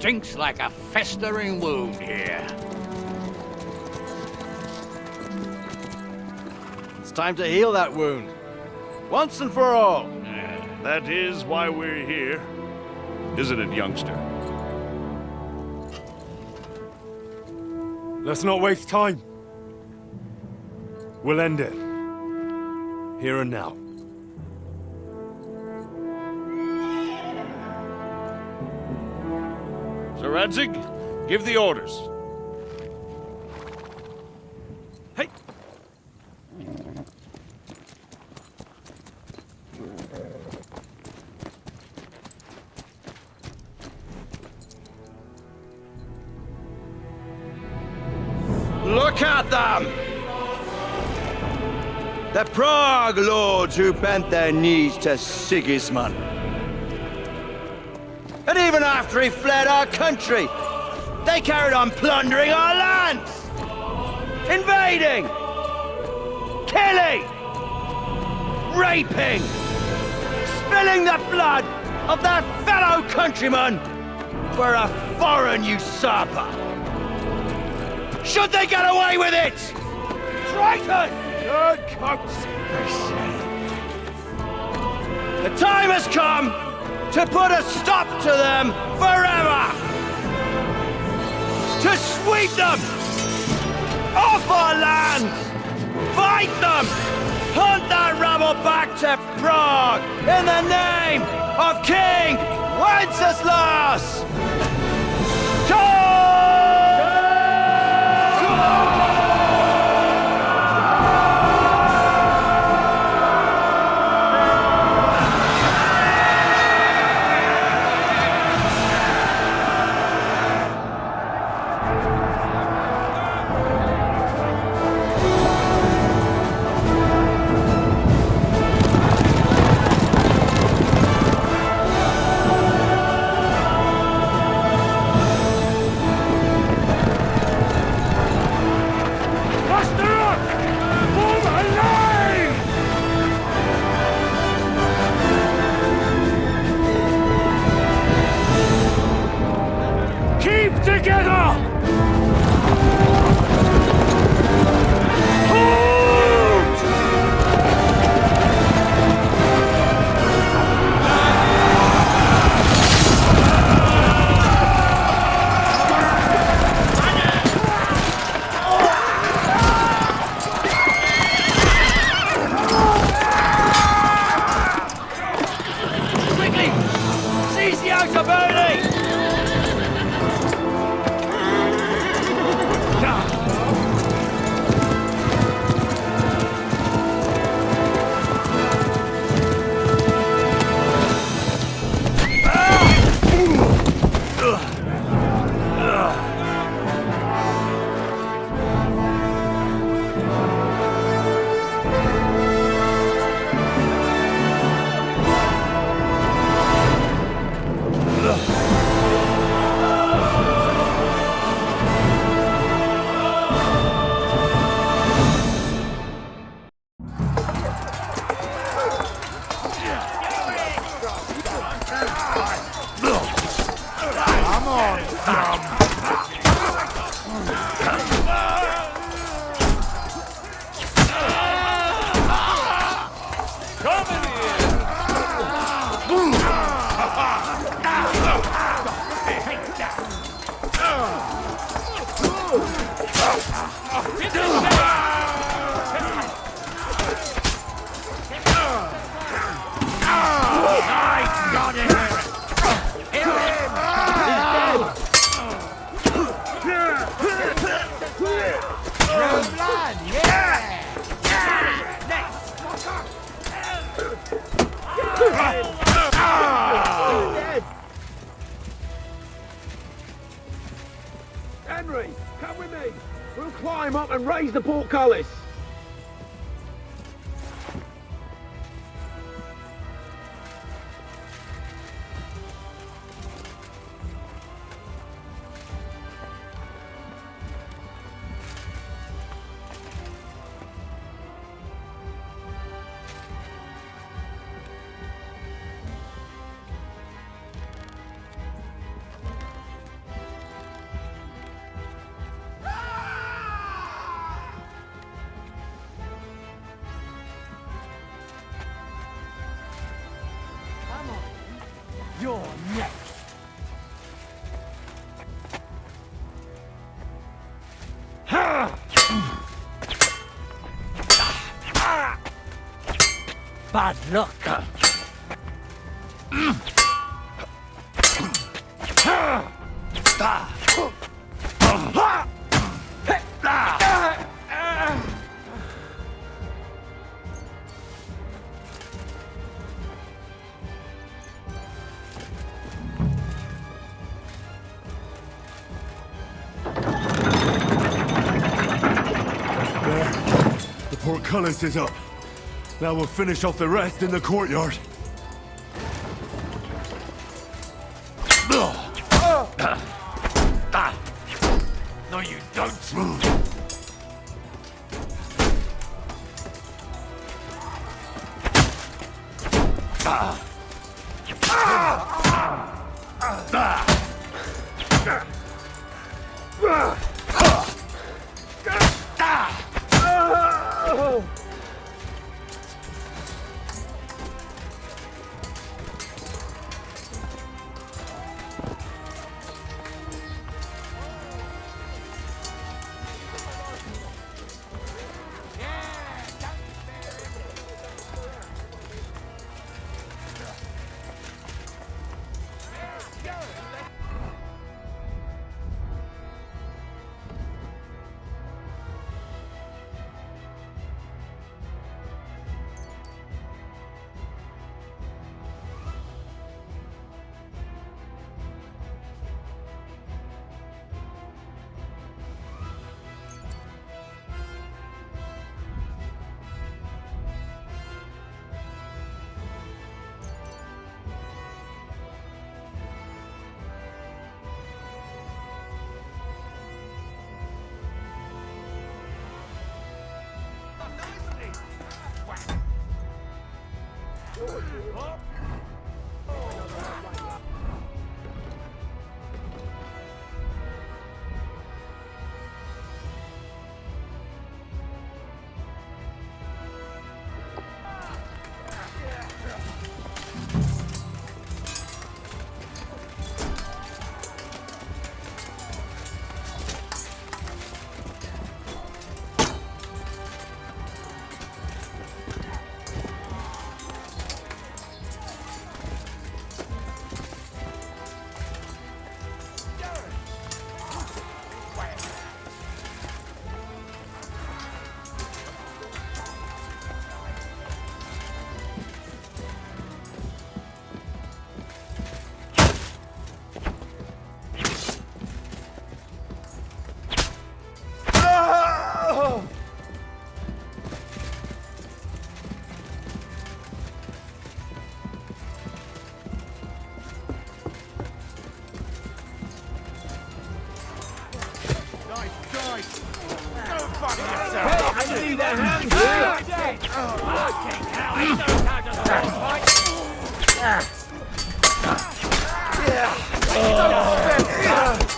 stinks like a festering wound here. It's time to heal that wound. Once and for all. That is why we're here. Isn't it, youngster? Let's not waste time. We'll end it. Here and now. Sir Radzig, give the orders. Hey! Look at them! The Prague lords who bent their knees to Sigismund. And even after he fled our country, they carried on plundering our lands! Invading! Killing! Raping! Spilling the blood of their fellow countrymen for a foreign usurper! Should they get away with it? Traitors! Good consideration. The time has come to put a stop to them forever! To sweep them off our lands! Fight them! Hunt that rabble back to Prague in the name of King Wenceslas! Henry, come with me. We'll climb up and raise the portcullis. You're next. Bad luck. The portcullis is up. Now we'll finish off the rest in the courtyard. No, you don't.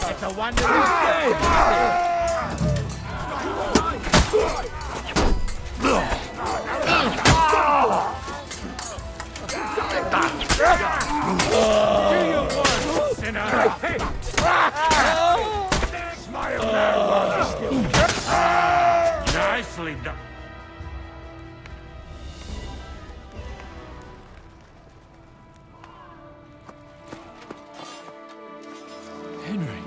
It's a wonderful Smile now while you're still. Nicely done. Henry.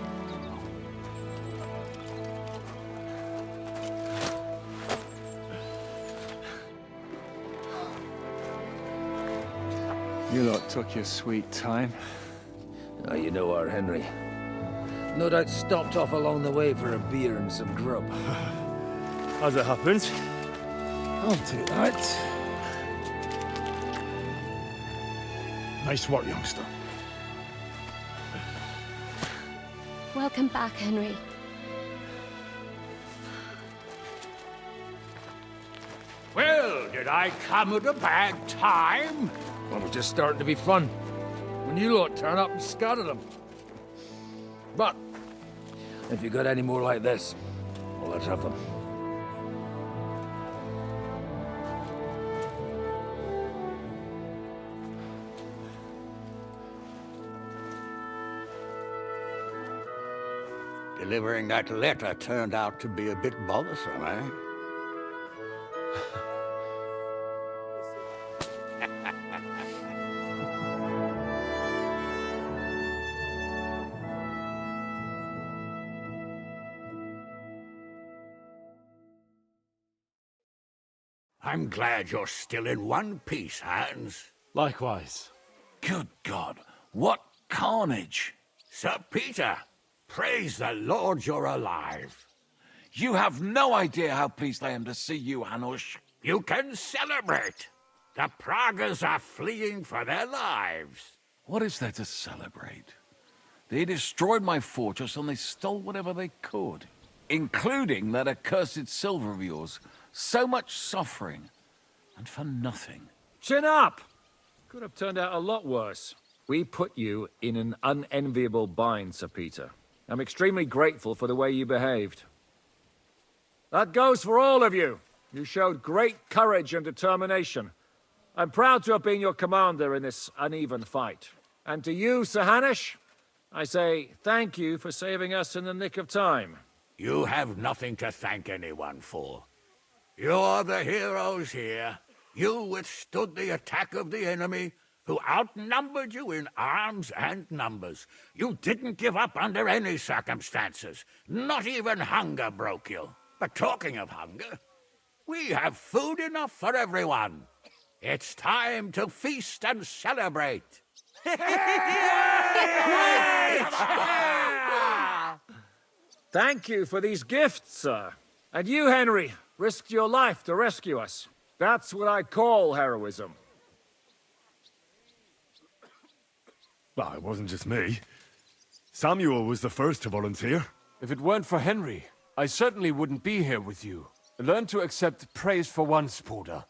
You lot took your sweet time. Now you know our Henry. No doubt stopped off along the way for a beer and some grub. As it happens. I'll take that. Nice work, youngster. Welcome back, Henry. Well, did I come at a bad time? Well, we're just starting to be fun. When you lot turn up and scatter them. But, if you got any more like this, well, let's have them. Delivering that letter turned out to be a bit bothersome, eh? I'm glad you're still in one piece, Hans. Likewise. Good God, what carnage! Sir Peter, praise the Lord you're alive. You have no idea how pleased I am to see you, Hanush. You can celebrate. The Pragas are fleeing for their lives. What is there to celebrate? They destroyed my fortress and they stole whatever they could, including that accursed silver of yours. So much suffering, and for nothing. Chin up! Could have turned out a lot worse. We put you in an unenviable bind, Sir Peter. I'm extremely grateful for the way you behaved. That goes for all of you. You showed great courage and determination. I'm proud to have been your commander in this uneven fight. And to you, Sir Hanush, I say thank you for saving us in the nick of time. You have nothing to thank anyone for. You're the heroes here. You withstood the attack of the enemy, who outnumbered you in arms and numbers. You didn't give up under any circumstances. Not even hunger broke you. But talking of hunger, we have food enough for everyone. It's time to feast and celebrate. Thank you for these gifts, sir. And you, Henry, risked your life to rescue us. That's what I call heroism. Well, it wasn't just me. Samuel was the first to volunteer. If it weren't for Henry, I certainly wouldn't be here with you. Learn to accept praise for once, Porter.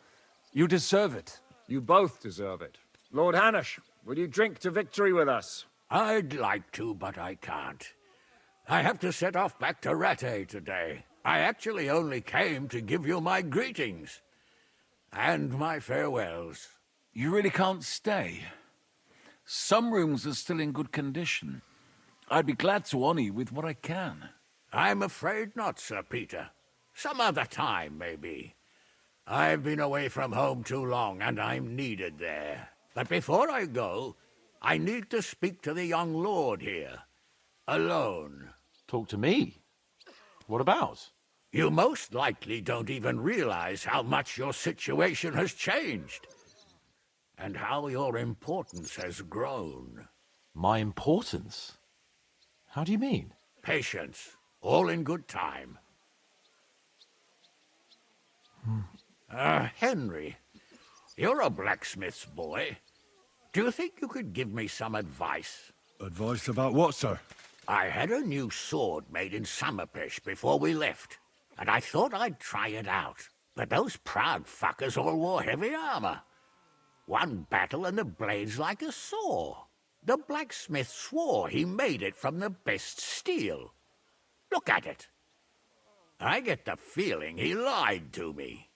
You deserve it. You both deserve it. Lord Hanush, will you drink to victory with us? I'd like to, but I can't. I have to set off back to Rattay today. I actually only came to give you my greetings. And my farewells. You really can't stay. Some rooms are still in good condition. I'd be glad to honor you with what I can. I'm afraid not, Sir Peter. Some other time, maybe. I've been away from home too long, and I'm needed there. But before I go, I need to speak to the young lord here. Alone. Talk to me? What about? You most likely don't even realize how much your situation has changed. And how your importance has grown. My importance? How do you mean? Patience. All in good time. Henry, you're a blacksmith's boy. Do you think you could give me some advice? Advice about what, sir? I had a new sword made in Summerpish before we left, and I thought I'd try it out. But those proud fuckers all wore heavy armor. One battle and the blade's like a saw. The blacksmith swore he made it from the best steel. Look at it. I get the feeling he lied to me.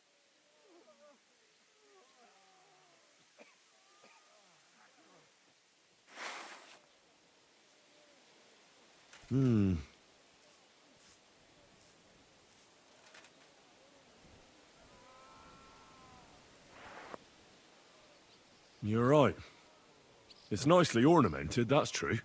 You're right. It's nicely ornamented, that's true.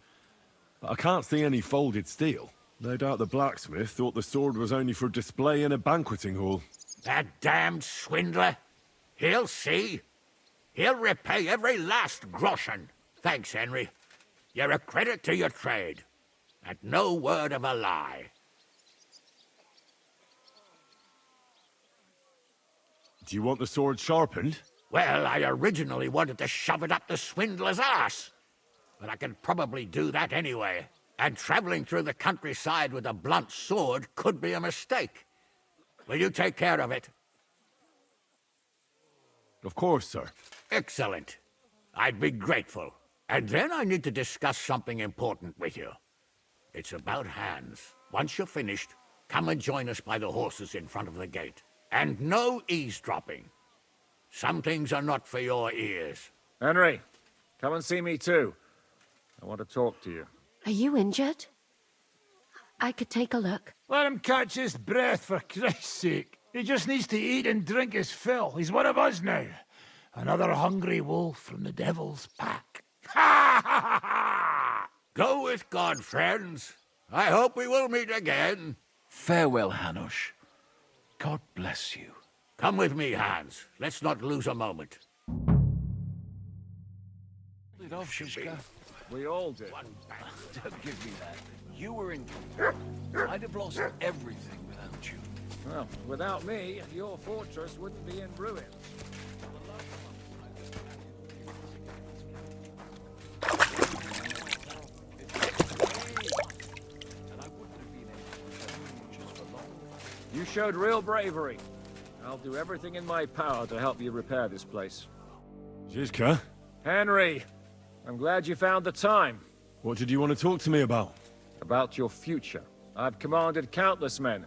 But I can't see any folded steel. No doubt the blacksmith thought the sword was only for display in a banqueting hall. That damned swindler. He'll see. He'll repay every last groschen. Thanks, Henry. You're a credit to your trade. And no word of a lie. Do you want the sword sharpened? Well, I originally wanted to shove it up the swindler's ass. But I can probably do that anyway. And traveling through the countryside with a blunt sword could be a mistake. Will you take care of it? Of course, sir. Excellent. I'd be grateful. And then I need to discuss something important with you. It's about Hans. Once you're finished, come and join us by the horses in front of the gate. And no eavesdropping. Some things are not for your ears. Henry, come and see me too. I want to talk to you. Are you injured? I could take a look. Let him catch his breath, for Christ's sake. He just needs to eat and drink his fill. He's one of us now. Another hungry wolf from the devil's pack. Ha ha ha! Go with God, friends. I hope we will meet again. Farewell, Hanush. God bless you. Come with me, Hans. Let's not lose a moment. It off, Shishka. We all did. Don't give me that. You were in. I'd have lost everything without you. Well, without me, your fortress wouldn't be in ruins. You showed real bravery. I'll do everything in my power to help you repair this place. Zizka, Henry, I'm glad you found the time. what did you want to talk to me about? About your future. I've commanded countless men.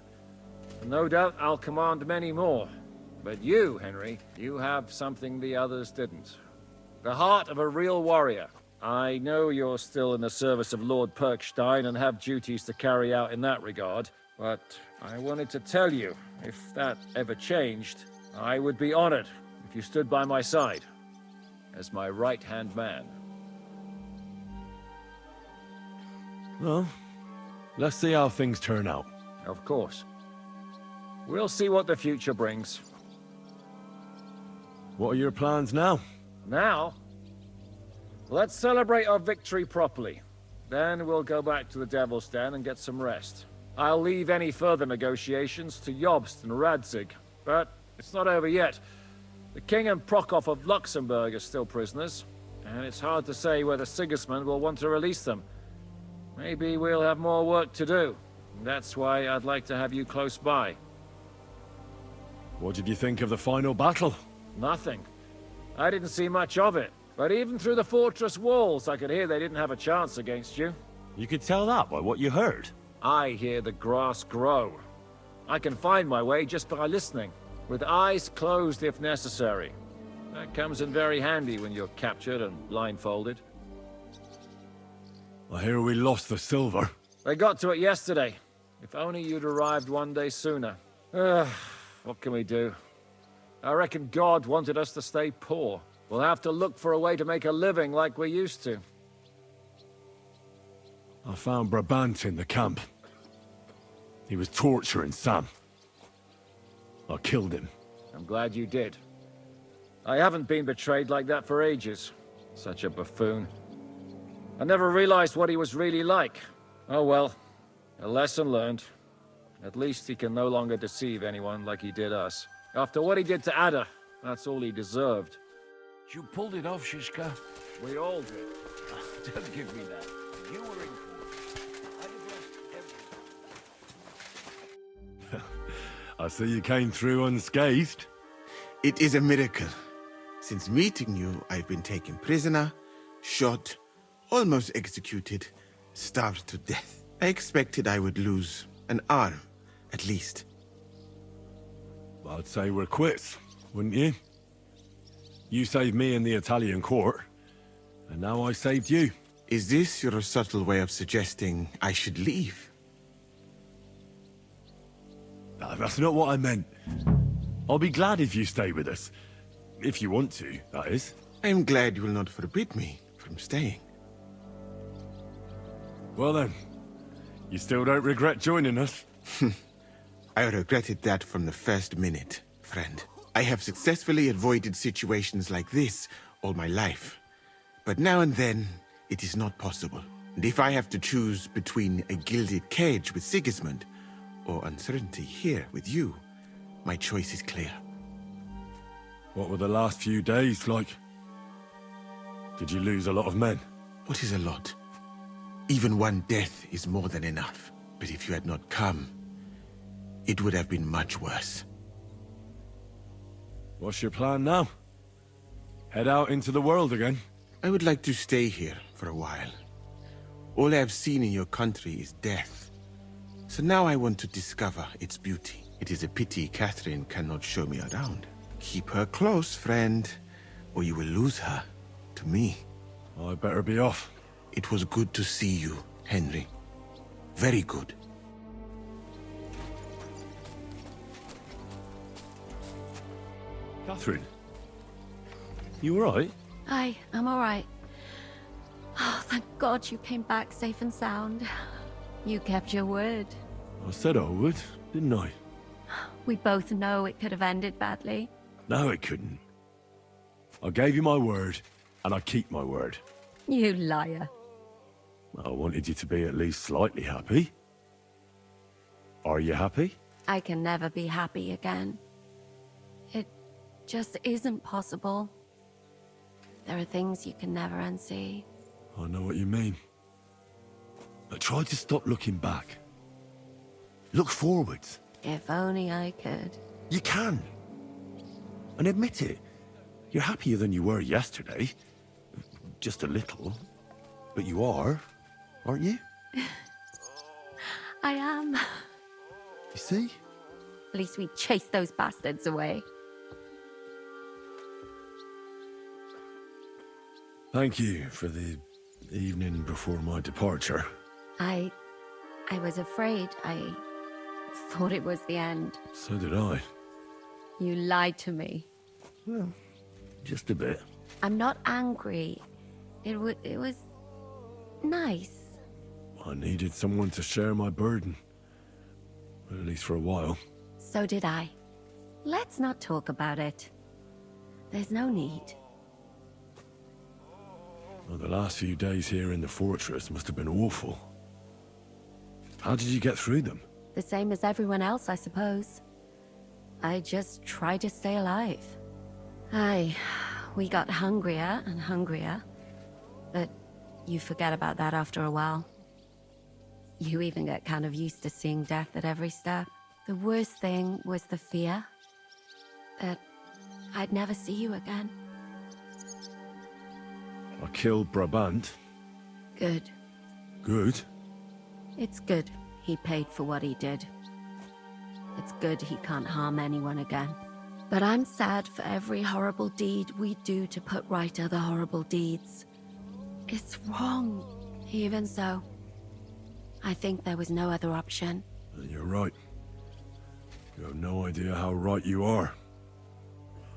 And no doubt I'll command many more. But you, Henry, you have something the others didn't. The heart of a real warrior. I know you're still in the service of Lord Perkstein and have duties to carry out in that regard, but I wanted to tell you, if that ever changed, I would be honored if you stood by my side, as my right-hand man. Well, let's see how things turn out. Of course. We'll see what the future brings. What are your plans now? Now, let's celebrate our victory properly. Then we'll go back to the Devil's Den and get some rest. I'll leave any further negotiations to Jobst and Radzig, but it's not over yet. The King and Prokop of Luxembourg are still prisoners, and it's hard to say whether Sigismund will want to release them. Maybe we'll have more work to do. That's why I'd like to have you close by. What did you think of the final battle? Nothing. I didn't see much of it, but even through the fortress walls, I could hear they didn't have a chance against you. You could tell that by what you heard. I hear the grass grow. I can find my way just by listening, with eyes closed if necessary. That comes in very handy when you're captured and blindfolded. I hear we lost the silver. They got to it yesterday. If only you'd arrived one day sooner. What can we do? I reckon God wanted us to stay poor. We'll have to look for a way to make a living like we used to. I found Brabant in the camp. He was torturing Sam. I killed him. I'm glad you did. I haven't been betrayed like that for ages. Such a buffoon. I never realized what he was really like. Oh well, a lesson learned. At least he can no longer deceive anyone like he did us. After what he did to Ada, that's all he deserved. You pulled it off, Shishka. We all did. Don't give me that. You were in court. I'd have lost everything. I see you came through unscathed. It is a miracle. Since meeting you, I've been taken prisoner, shot, almost executed, starved to death. I expected I would lose an arm, at least. I'd say we're quits, wouldn't you? You saved me in the Italian court, and now I saved you. Is this your subtle way of suggesting I should leave? No, that's not what I meant. I'll be glad if you stay with us. If you want to, that is. I'm glad you will not forbid me from staying. Well then, you still don't regret joining us? I regretted that from the first minute, friend. I have successfully avoided situations like this all my life. But now and then, it is not possible. And if I have to choose between a gilded cage with Sigismund or uncertainty here with you, my choice is clear. What were the last few days like? Did you lose a lot of men? What is a lot? Even one death is more than enough. But if you had not come, it would have been much worse. What's your plan now? Head out into the world again? I would like to stay here for a while. All I have seen in your country is death. So now I want to discover its beauty. It is a pity Catherine cannot show me around. Keep her close, friend, or you will lose her to me. I better be off. It was good to see you, Henry. Very good. Catherine, you alright? I'm all right. Oh, thank God you came back safe and sound. You kept your word. I said I would, didn't I? We both know it could have ended badly. No, it couldn't. I gave you my word, and I keep my word. You liar. I wanted you to be at least slightly happy. Are you happy? I can never be happy again. It just isn't possible. There are things you can never unsee. I know what you mean. But try to stop looking back. Look forwards. If only I could. You can. And admit it. You're happier than you were yesterday. Just a little. But you are, aren't you? I am. You see? At least we chased those bastards away. Thank you for the evening before my departure. I was afraid. I thought it was the end. So did I. You lied to me. Well, just a bit. I'm not angry. It was nice. I needed someone to share my burden. At least for a while. So did I. Let's not talk about it. There's no need. Well, the last few days here in the fortress must have been awful. How did you get through them? The same as everyone else, I suppose. I just tried to stay alive. We got hungrier and hungrier. But you forget about that after a while. You even get kind of used to seeing death at every step. The worst thing was the fear that I'd never see you again. I killed Brabant. Good. Good? It's good he paid for what he did. It's good he can't harm anyone again. But I'm sad for every horrible deed we do to put right other horrible deeds. It's wrong. Even so, I think there was no other option. You're right. You have no idea how right you are.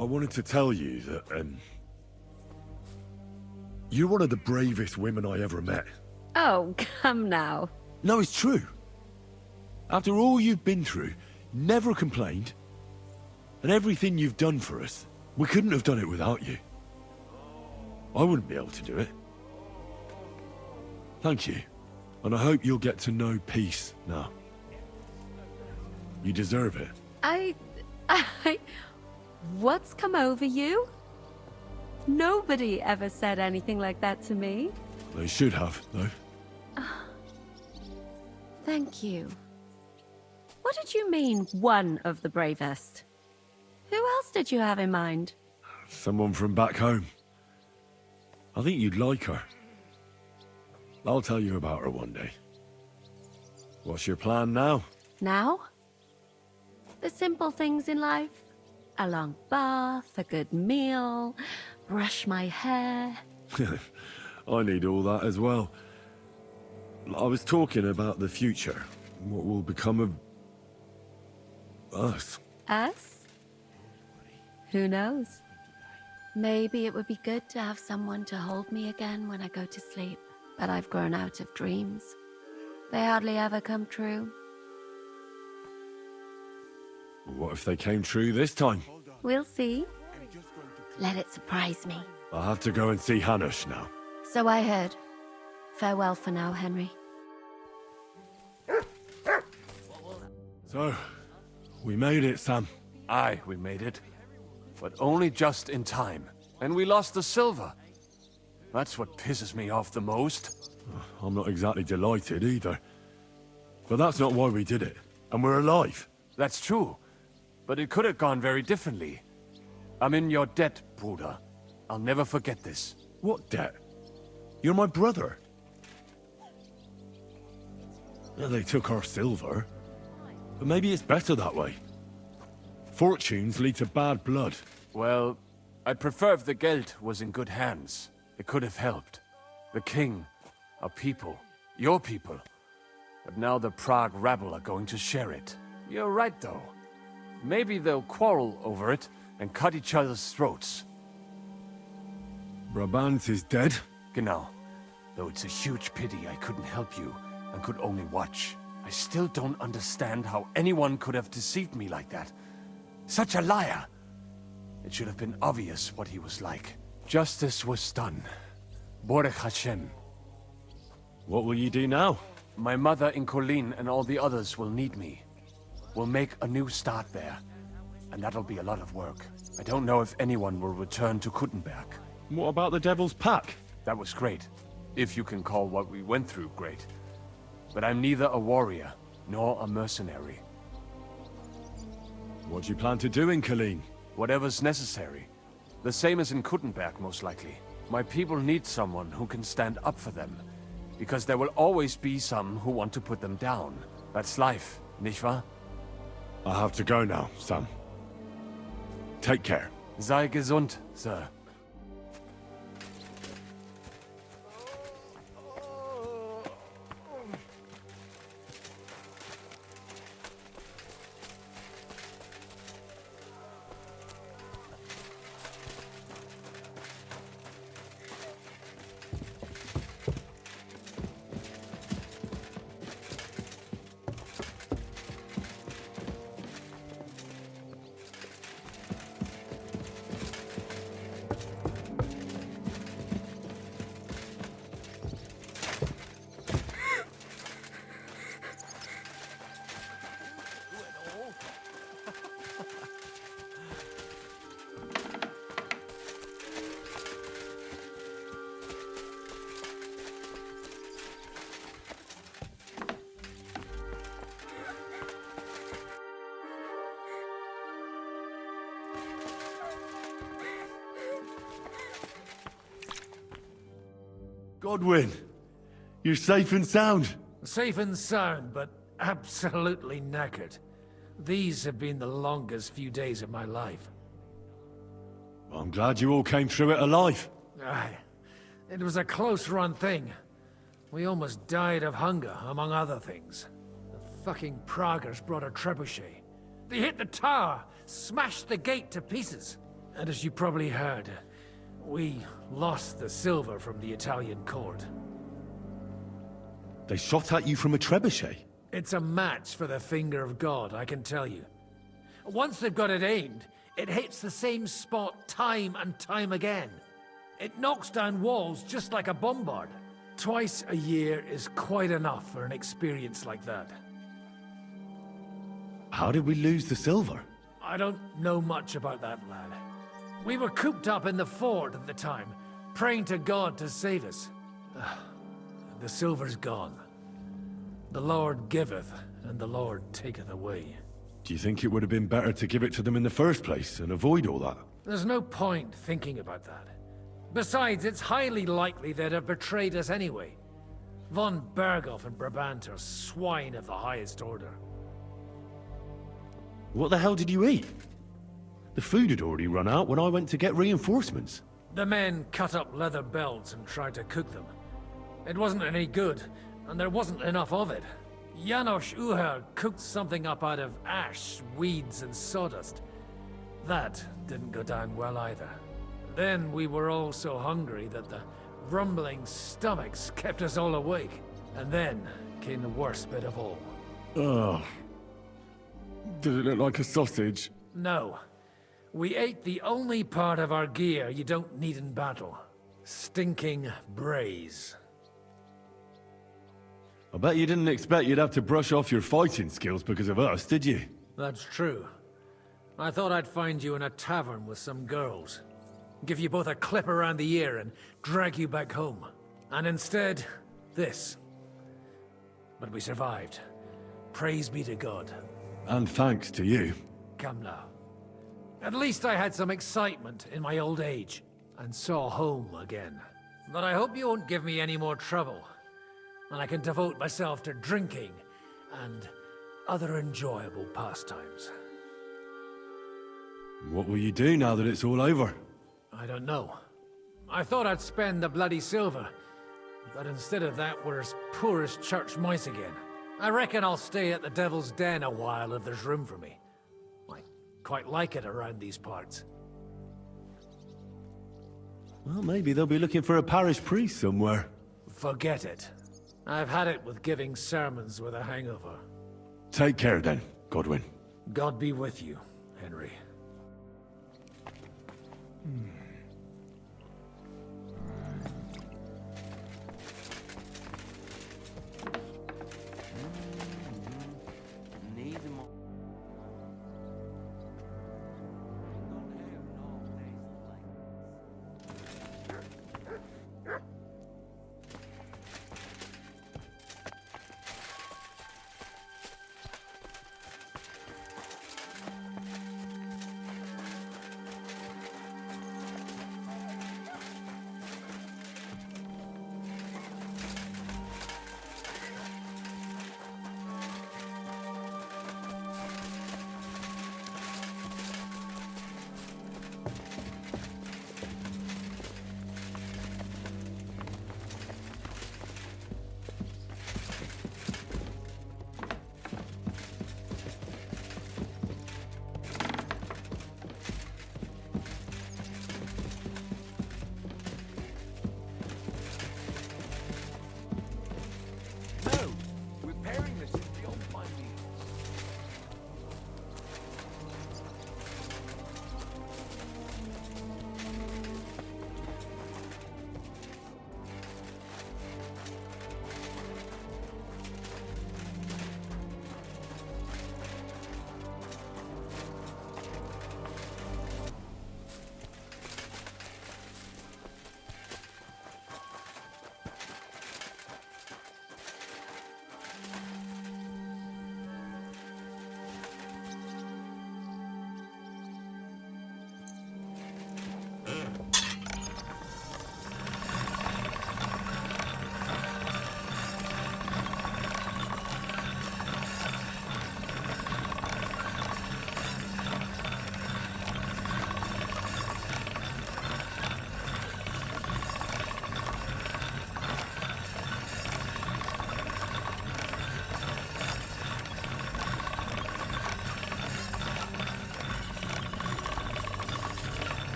I wanted to tell you that, you're one of the bravest women I ever met. Oh, come now. No, it's true. After all you've been through, never complained. And everything you've done for us, we couldn't have done it without you. I wouldn't be able to do it. Thank you. And I hope you'll get to know peace now. You deserve it. What's come over you? Nobody ever said anything like that to me. They should have, though. Thank you. What did you mean, one of the bravest? Who else did you have in mind? Someone from back home. I think you'd like her. I'll tell you about her one day. What's your plan now? Now? The simple things in life. A long bath, a good meal, brush my hair. I need all that as well. I was talking about the future. What will become of us? Us? Who knows? Maybe it would be good to have someone to hold me again when I go to sleep. But I've grown out of dreams. They hardly ever come true. What if they came true this time? We'll see. Let it surprise me. I'll have to go and see Hanush now. So I heard. Farewell for now, Henry. So, we made it, Sam. Aye, we made it. But only just in time. And we lost the silver. That's what pisses me off the most. I'm not exactly delighted either. But that's not why we did it. And we're alive. That's true. But it could have gone very differently. I'm in your debt, Bruder. I'll never forget this. What debt? You're my brother. Well, they took our silver. But maybe it's better that way. Fortunes lead to bad blood. Well, I'd prefer if the Geld was in good hands. It could have helped. The king, our people, your people. But now the Prague rabble are going to share it. You're right, though. Maybe they'll quarrel over it, and cut each other's throats. Brabant is dead? Genau. Though it's a huge pity I couldn't help you and could only watch. I still don't understand how anyone could have deceived me like that. Such a liar! It should have been obvious what he was like. Justice was done. Borech Hashem. What will you do now? My mother in Colleen and all the others will need me. We'll make a new start there. And that'll be a lot of work. I don't know if anyone will return to Kuttenberg. What about the Devil's Pack? That was great. If you can call what we went through great. But I'm neither a warrior, nor a mercenary. What do you plan to do in Colleen? Whatever's necessary. The same as in Kuttenberg, most likely. My people need someone who can stand up for them. Because there will always be some who want to put them down. That's life, nicht wahr? I have to go now, Sam. Take care. Sei gesund, Sir. Godwin, you're safe and sound. Safe and sound, but absolutely knackered. These have been the longest few days of my life. I'm glad you all came through it alive. Aye. It was a close-run thing. We almost died of hunger, among other things. The fucking Praguers brought a trebuchet. They hit the tower, smashed the gate to pieces. And as you probably heard, we lost the silver from the Italian court. They shot at you from a trebuchet? It's a match for the finger of God, I can tell you. Once they've got it aimed, it hits the same spot time and time again. It knocks down walls just like a bombard. Twice a year is quite enough for an experience like that. How did we lose the silver? I don't know much about that, lad. We were cooped up in the fort at the time, praying to God to save us. The silver's gone. The Lord giveth, and the Lord taketh away. Do you think it would have been better to give it to them in the first place and avoid all that? There's no point thinking about that. Besides, it's highly likely they'd have betrayed us anyway. Von Berghoff and Brabant are swine of the highest order. What the hell did you eat? The food had already run out when I went to get reinforcements. The men cut up leather belts and tried to cook them. It wasn't any good, and there wasn't enough of it. Janos Uher cooked something up out of ash, weeds, and sawdust. That didn't go down well either. Then we were all so hungry that the rumbling stomachs kept us all awake. And then came the worst bit of all. Ugh. Did it look like a sausage? No. We ate the only part of our gear you don't need in battle. Stinking braise. I bet you didn't expect you'd have to brush off your fighting skills because of us, did you? That's true. I thought I'd find you in a tavern with some girls. Give you both a clip around the ear and drag you back home. And instead, this. But we survived. Praise be to God. And thanks to you. Come now. At least I had some excitement in my old age, and saw home again. But I hope you won't give me any more trouble, and I can devote myself to drinking and other enjoyable pastimes. What will you do now that it's all over? I don't know. I thought I'd spend the bloody silver, but instead of that, we're as poor as church mice again. I reckon I'll stay at the Devil's Den a while if there's room for me. quite like it around these parts. Well, maybe they'll be looking for a parish priest somewhere. Forget it. I've had it with giving sermons with a hangover. Take care then, Godwin. God be with you, Henry. No! Repairing this is beyond my means.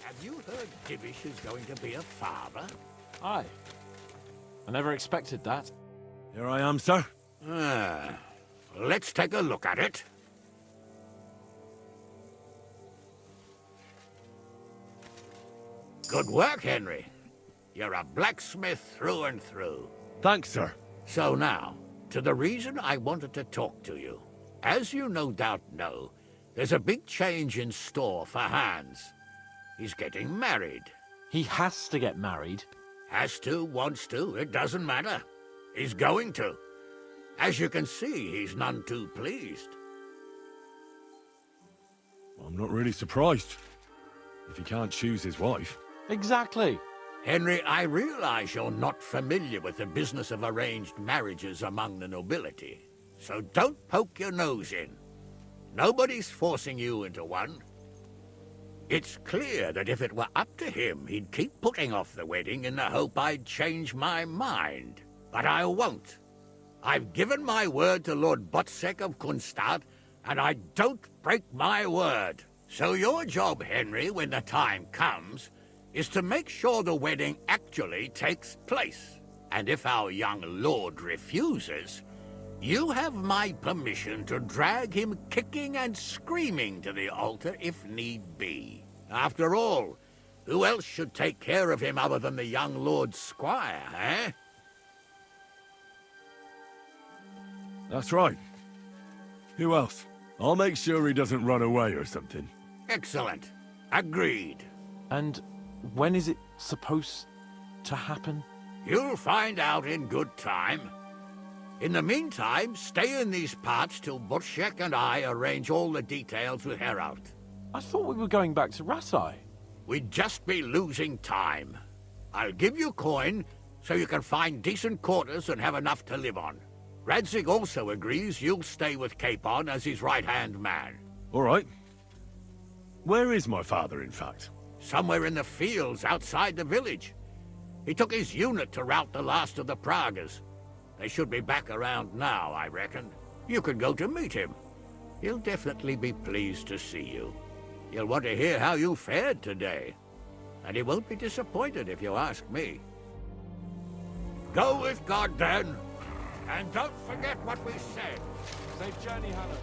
Have you heard Divish is going to be a father? Aye. I never expected that. Here I am, sir. Let's take a look at it. Good work, Henry. You're a blacksmith through and through. Thanks, sir. So now, to the reason I wanted to talk to you. As you no doubt know, there's a big change in store for Hans. He's getting married. He has to get married. Has to, wants to, it doesn't matter. He's going to. As you can see, he's none too pleased. I'm not really surprised. If he can't choose his wife. Exactly. Henry, I realize you're not familiar with the business of arranged marriages among the nobility, so don't poke your nose in. Nobody's forcing you into one. It's clear that if it were up to him, he'd keep putting off the wedding in the hope I'd change my mind. But I won't. I've given my word to Lord Botsek of Kunstad, and I don't break my word. So your job, Henry, when the time comes, is to make sure the wedding actually takes place. And if our young lord refuses, you have my permission to drag him kicking and screaming to the altar if need be. After all, who else should take care of him other than the young lord's squire, eh? That's right. Who else? I'll make sure he doesn't run away or something. Excellent. Agreed. And when is it supposed to happen? You'll find out in good time. In the meantime, stay in these parts till Butchek and I arrange all the details with Herald. I thought we were going back to Rasai. We'd just be losing time. I'll give you coin so you can find decent quarters and have enough to live on. Radzig also agrees you'll stay with Capon as his right-hand man. All right. Where is my father, in fact? Somewhere in the fields outside the village. He took his unit to rout the last of the Pragas. They should be back around now, I reckon. You could go to meet him. He'll definitely be pleased to see you. He'll want to hear how you fared today. And he won't be disappointed if you ask me. Go with God, then. And don't forget what we said. Safe journey, Hannah.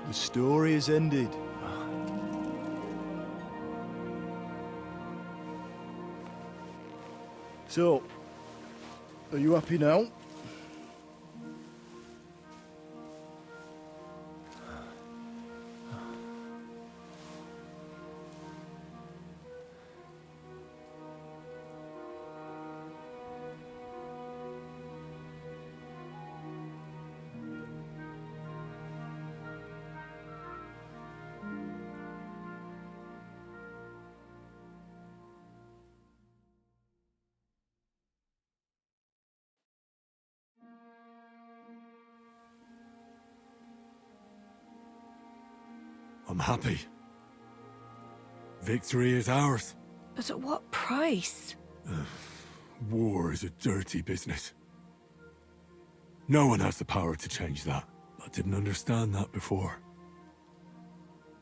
The story is ended. So, are you happy now? I'm happy. Victory is ours. But at what price? War is a dirty business. No one has the power to change that. I didn't understand that before.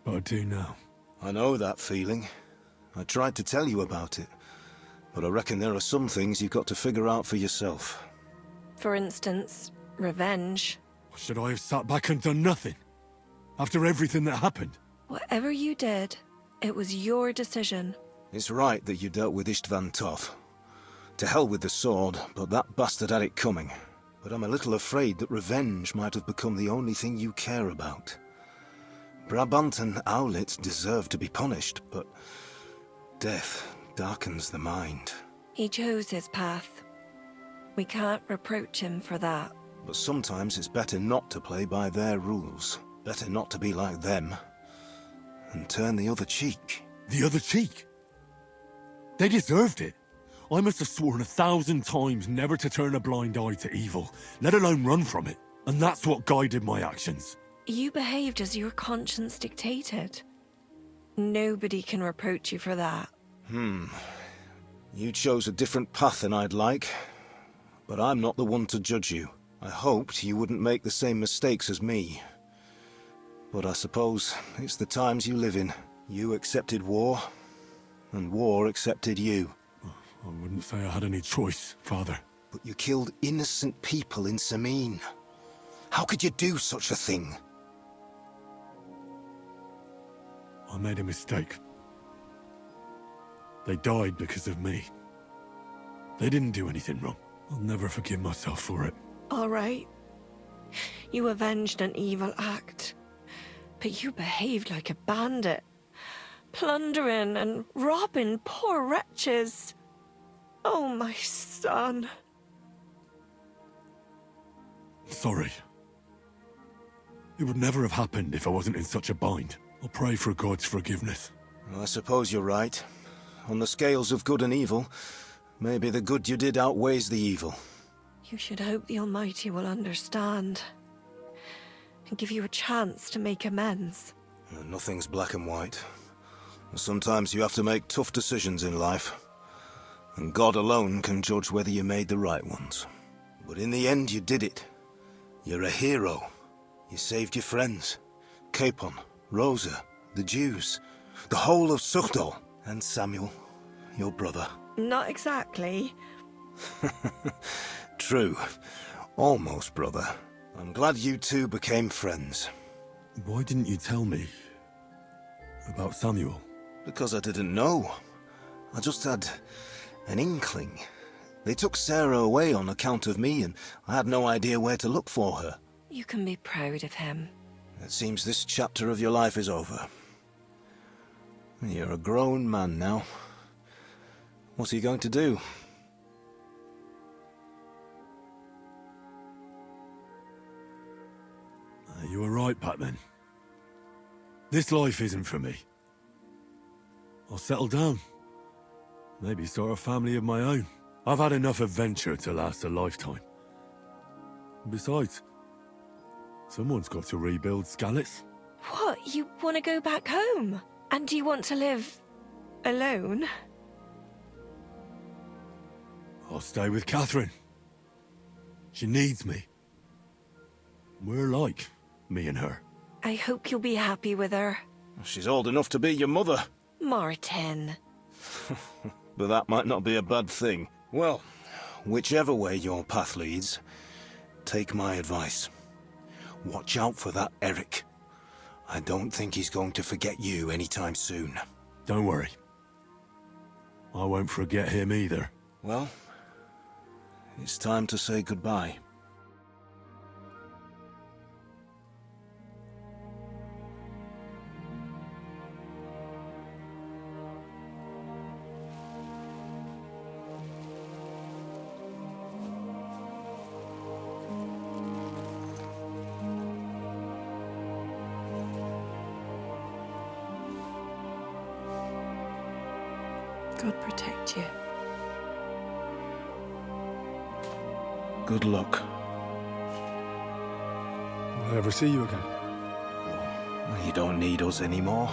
But I do now. I know that feeling. I tried to tell you about it. But I reckon there are some things you've got to figure out for yourself. For instance, revenge. Should I have sat back and done nothing? After everything that happened? Whatever you did, it was your decision. It's right that you dealt with Istvan Toth. To hell with the sword, but that bastard had it coming. But I'm a little afraid that revenge might have become the only thing you care about. Brabant and Owlet deserve to be punished, but death darkens the mind. He chose his path. We can't reproach him for that. But sometimes it's better not to play by their rules. Better not to be like them. And turn the other cheek. The other cheek? They deserved it. I must have sworn 1,000 times never to turn a blind eye to evil, let alone run from it. And that's what guided my actions. You behaved as your conscience dictated. Nobody can reproach you for that. You chose a different path than I'd like. But I'm not the one to judge you. I hoped you wouldn't make the same mistakes as me. But I suppose it's the times you live in. You accepted war, and war accepted you. I wouldn't say I had any choice, Father. But you killed innocent people in Sameen. How could you do such a thing? I made a mistake. They died because of me. They didn't do anything wrong. I'll never forgive myself for it. All right. You avenged an evil act. But you behaved like a bandit. Plundering and robbing poor wretches. Oh, my son. Sorry. It would never have happened if I wasn't in such a bind. I'll pray for God's forgiveness. I suppose you're right. On the scales of good and evil, maybe the good you did outweighs the evil. You should hope the Almighty will understand. And give you a chance to make amends. Nothing's black and white. Sometimes you have to make tough decisions in life. And God alone can judge whether you made the right ones. But in the end, you did it. You're a hero. You saved your friends. Capon, Rosa, the Jews, the whole of Sugdol, and Samuel, your brother. Not exactly. True. Almost, brother. I'm glad you two became friends. Why didn't you tell me about Samuel? Because I didn't know. I just had an inkling. They took Sarah away on account of me, and I had no idea where to look for her. You can be proud of him. It seems this chapter of your life is over. You're a grown man now. What are you going to do? You were right back then. This life isn't for me. I'll settle down. Maybe start a family of my own. I've had enough adventure to last a lifetime. Besides, someone's got to rebuild Skalitz. What? You want to go back home? And do you want to live alone? I'll stay with Catherine. She needs me. We're like, me and her. I hope you'll be happy with her. She's old enough to be your mother. Martin. But that might not be a bad thing. Well, whichever way your path leads, take my advice. Watch out for that Eric. I don't think he's going to forget you anytime soon. Don't worry. I won't forget him either. Well, it's time to say goodbye. God protect you. Good luck. Will I ever see you again? You don't need us anymore.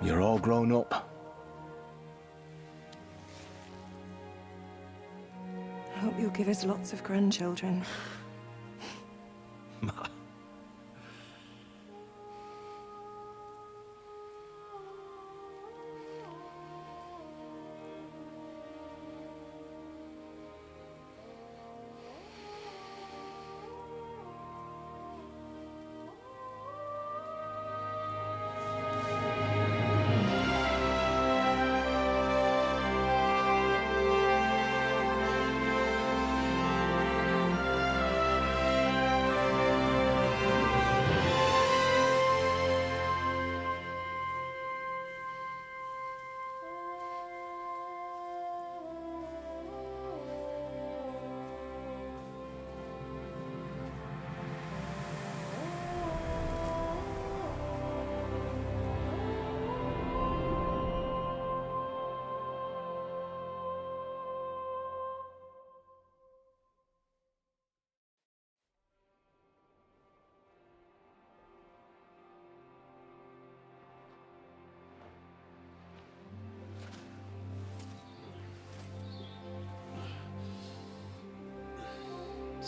You're all grown up. I hope you'll give us lots of grandchildren.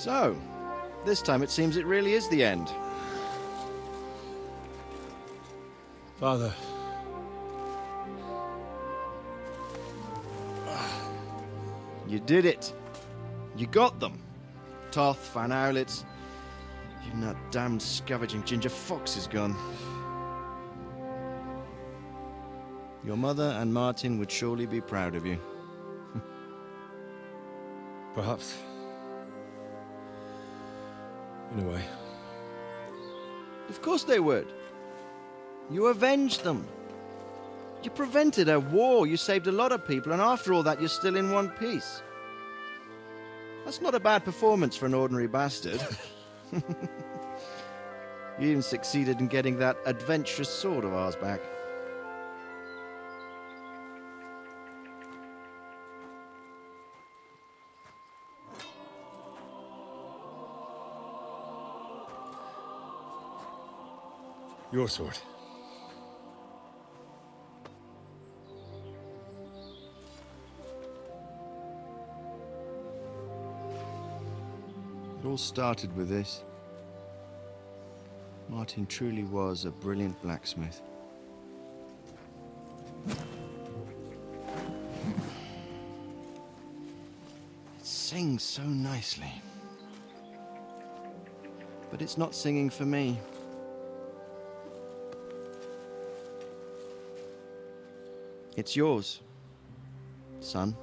So, this time it seems it really is the end. Father. You did it. You got them. Toth, Van Owlitz. Even that damned scavenging ginger fox is gone. Your mother and Martin would surely be proud of you. Perhaps. In a way. Of course they would. You avenged them. You prevented a war, you saved a lot of people, and after all that you're still in one piece. That's not a bad performance for an ordinary bastard. You even succeeded in getting that adventurous sword of ours back. Your sword. It all started with this. Martin truly was a brilliant blacksmith. It sings so nicely. But it's not singing for me. It's yours, son.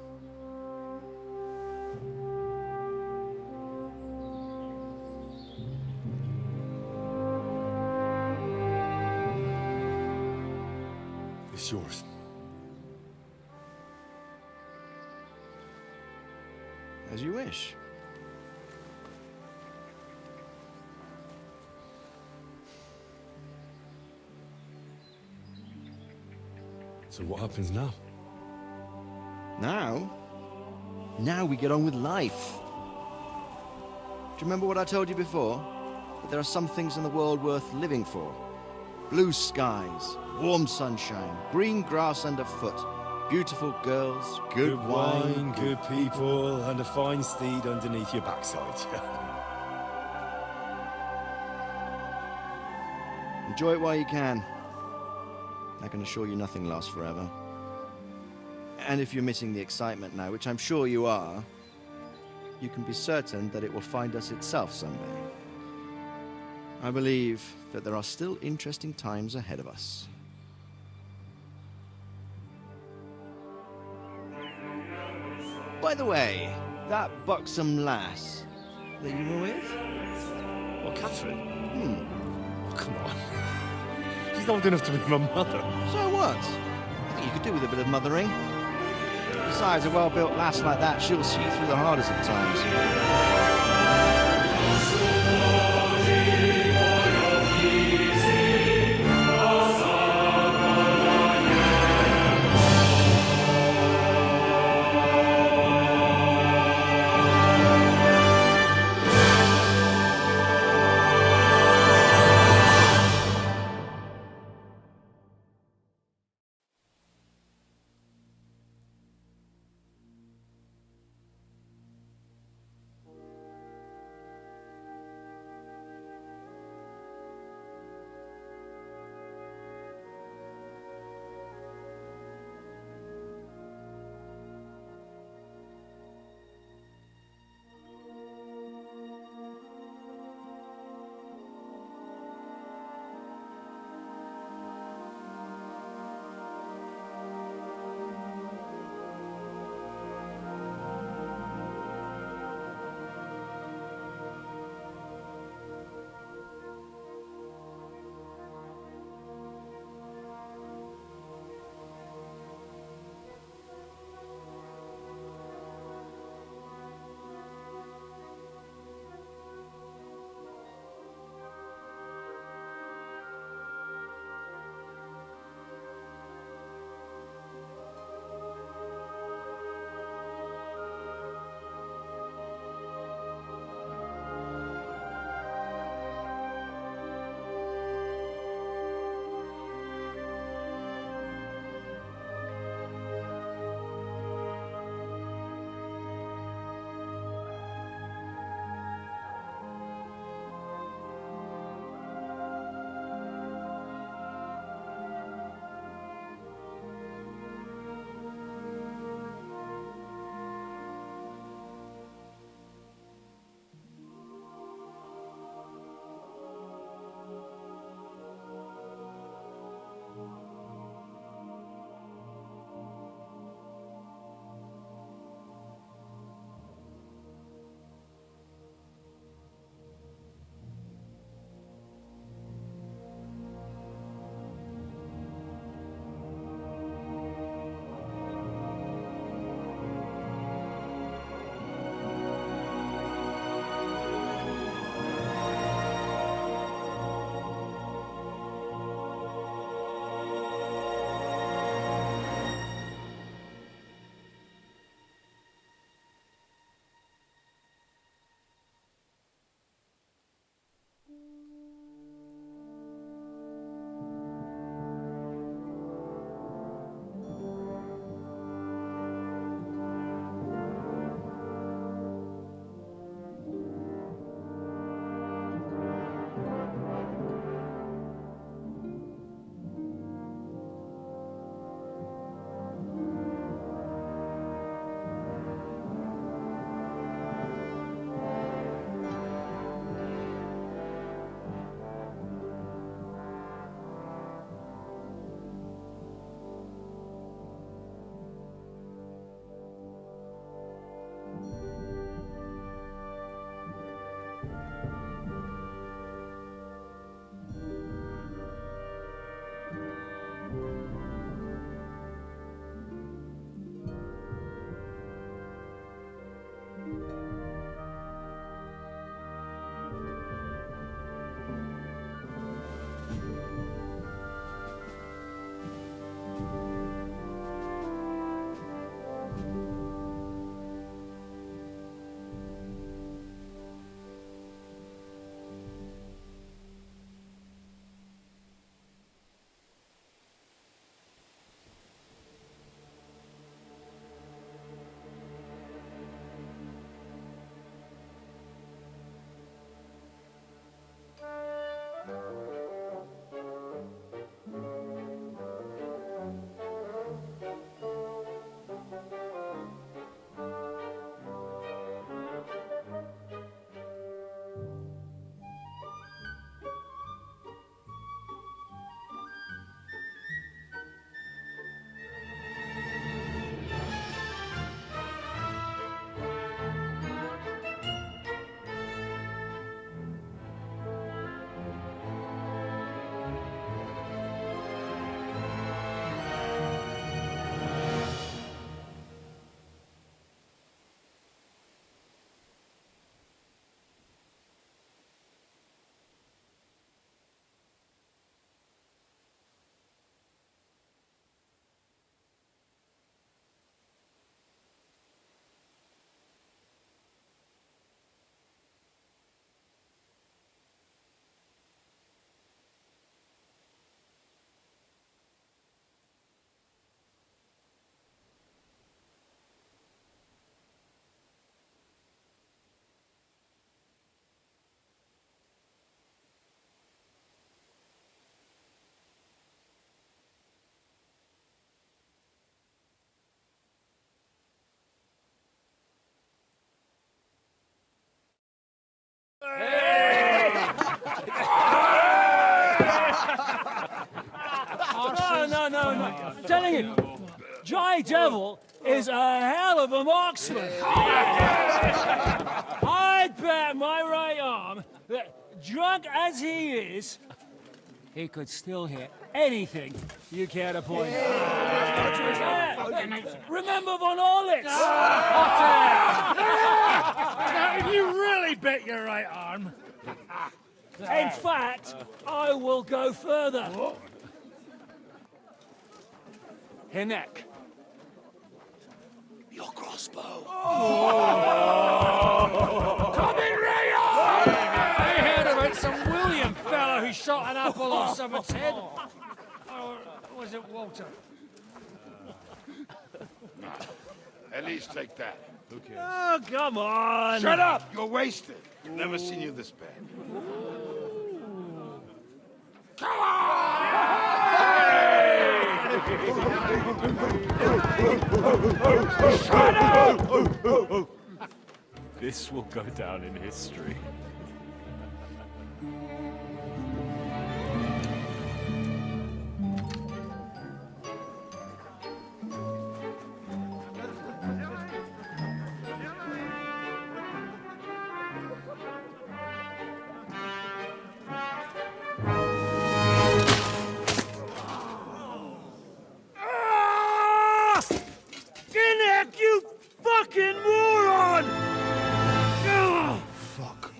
It's yours. As you wish. So what happens now? Now? Now we get on with life. Do you remember what I told you before? That there are some things in the world worth living for. Blue skies, warm sunshine, green grass underfoot, beautiful girls, good wine, good people, and a fine steed underneath your backside. Enjoy it while you can. I can assure you nothing lasts forever. And if you're missing the excitement now, which I'm sure you are, you can be certain that it will find us itself someday. I believe that there are still interesting times ahead of us. By the way, that buxom lass that you were with? What, Catherine? Oh, come on. She's old enough to be my mother. So what? I think you could do with a bit of mothering. Besides, a well-built lass like that, she'll see you through the hardest of times. No. I'm telling you, Jai Devil is a hell of a marksman. I'd bet my right arm that, drunk as he is, he could still hit anything you care to point out. Remember Von Orlitz? Now, you really bet your right arm. In fact, I will go further. Hinek. Your crossbow. Come in, Rayo! I heard about some William fella who shot an apple off someone's head. Or was it Walter? At least take that. Okay. Oh, come on! Shut up! You're wasted. Never seen you this bad. Come on! Shut up! This will go down in history. Hinek, you fucking moron! Fuck.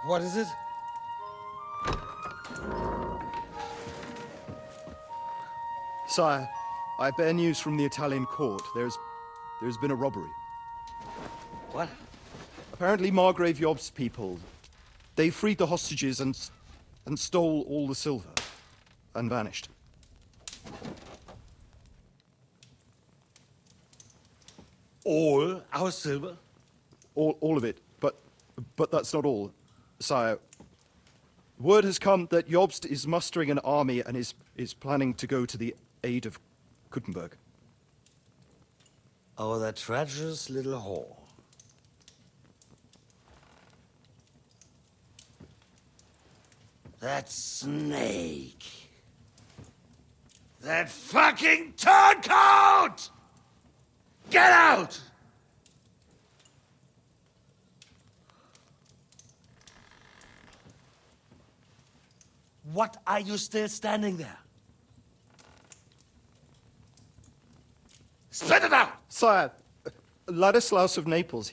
What is it? Sire, I bear news from the Italian court. There's been a robbery. What? Apparently Margrave Yob's people, they freed the hostages and stole all the silver and vanished. All our silver? All of it, but that's not all, sire. Word has come that Jobst is mustering an army and is planning to go to the aid of Kuttenberg. Oh, that treacherous little whore. That snake. That fucking turncoat! Get out! What are you still standing there? Spit it out! Sire, Ladislaus of Naples,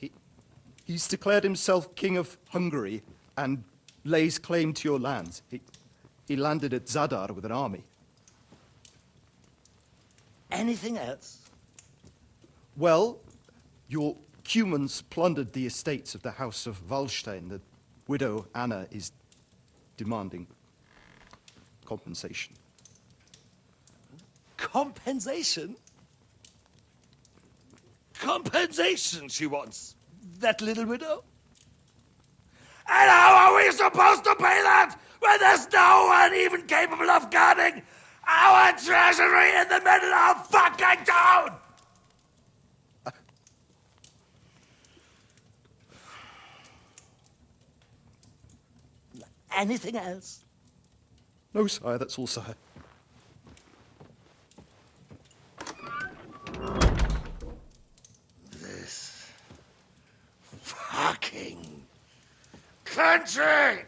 he's declared himself King of Hungary and lays claim to your lands. He landed at Zadar with an army. Anything else? Well, your Cumans plundered the estates of the House of Wallstein. The widow Anna is demanding compensation. Compensation? Compensation she wants, that little widow? And how are we supposed to pay that when there's no one even capable of guarding our treasury in the middle of fucking town? Anything else? No, sire, that's all, sire. This fucking country!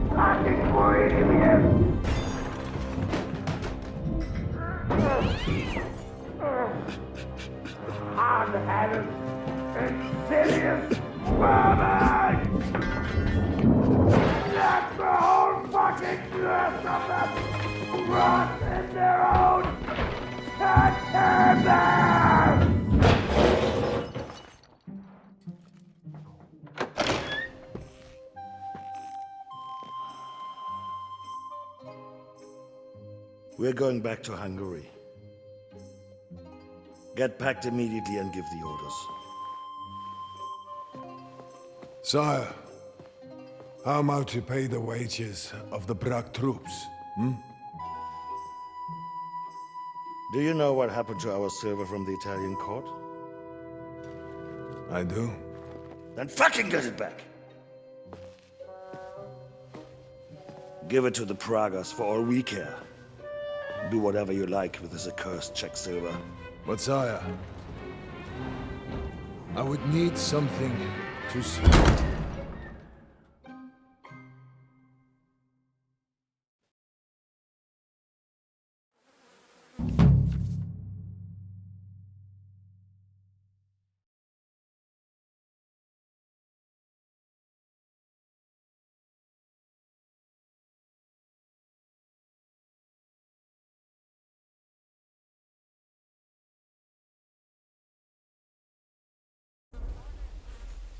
Fucking Bohemian! Hard-headed, insidious vermin! Let the whole fucking rest of them rot in their own containers! We're going back to Hungary. Get packed immediately and give the orders. Sire, how am I to pay the wages of the Prague troops? Do you know what happened to our silver from the Italian court? I do. Then fucking get it back! Give it to the Pragas for all we care. Do whatever you like with this accursed Czech silver. But sire, I would need something to see.